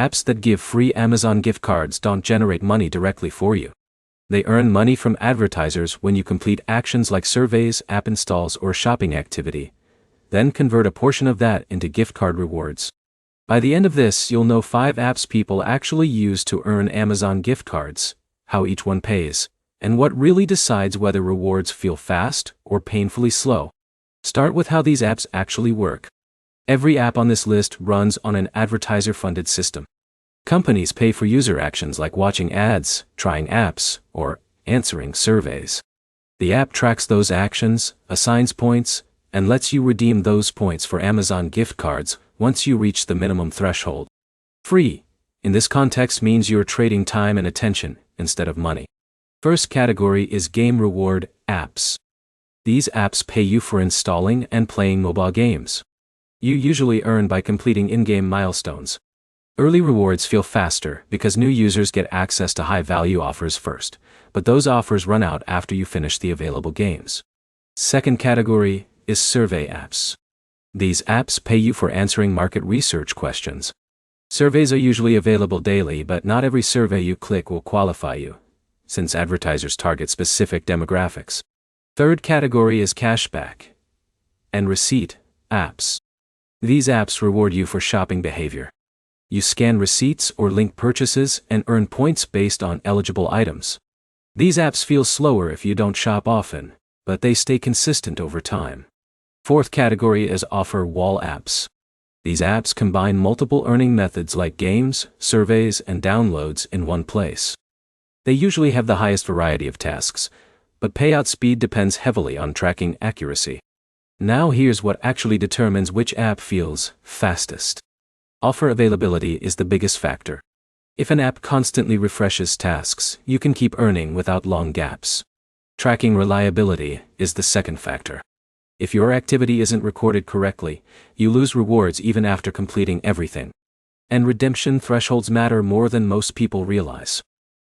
Apps that give free Amazon gift cards don't generate money directly for you. They earn money from advertisers when you complete actions like surveys, app installs, or shopping activity, then convert a portion of that into gift card rewards. By the end of this, you'll know 5 apps people actually use to earn Amazon gift cards, how each one pays, and what really decides whether rewards feel fast or painfully slow. Start with how these apps actually work. Every app on this list runs on an advertiser-funded system. Companies pay for user actions like watching ads, trying apps, or answering surveys. The app tracks those actions, assigns points, and lets you redeem those points for Amazon gift cards once you reach the minimum threshold. Free, in this context, means you're trading time and attention instead of money. First category is game reward apps. These apps pay you for installing and playing mobile games. You usually earn by completing in-game milestones. Early rewards feel faster because new users get access to high-value offers first, but those offers run out after you finish the available games. Second category is survey apps. These apps pay you for answering market research questions. Surveys are usually available daily, but not every survey you click will qualify you, since advertisers target specific demographics. Third category is cashback and receipt apps. These apps reward you for shopping behavior. You scan receipts or link purchases and earn points based on eligible items. These apps feel slower if you don't shop often, but they stay consistent over time. Fourth category is offer wall apps. These apps combine multiple earning methods like games, surveys, and downloads in one place. They usually have the highest variety of tasks, but payout speed depends heavily on tracking accuracy. Now here's what actually determines which app feels fastest. Offer availability is the biggest factor. If an app constantly refreshes tasks, you can keep earning without long gaps. Tracking reliability is the second factor. If your activity isn't recorded correctly, you lose rewards even after completing everything. And redemption thresholds matter more than most people realize.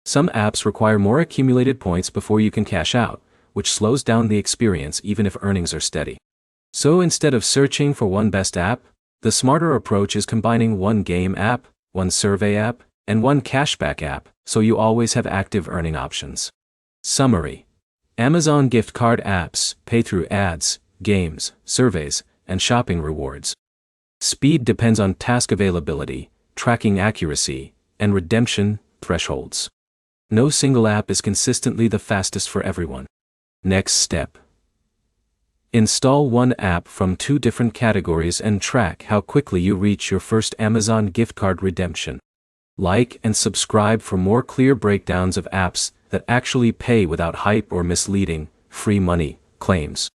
Some apps require more accumulated points before you can cash out, which slows down the experience even if earnings are steady. So instead of searching for one best app, the smarter approach is combining one game app, one survey app, and one cashback app, so you always have active earning options. Summary: Amazon gift card apps pay through ads, games, surveys, and shopping rewards. Speed depends on task availability, tracking accuracy, and redemption thresholds. No single app is consistently the fastest for everyone. Next step: install one app from 2 different categories and track how quickly you reach your first Amazon gift card redemption. Like and subscribe for more clear breakdowns of apps that actually pay without hype or misleading free money claims.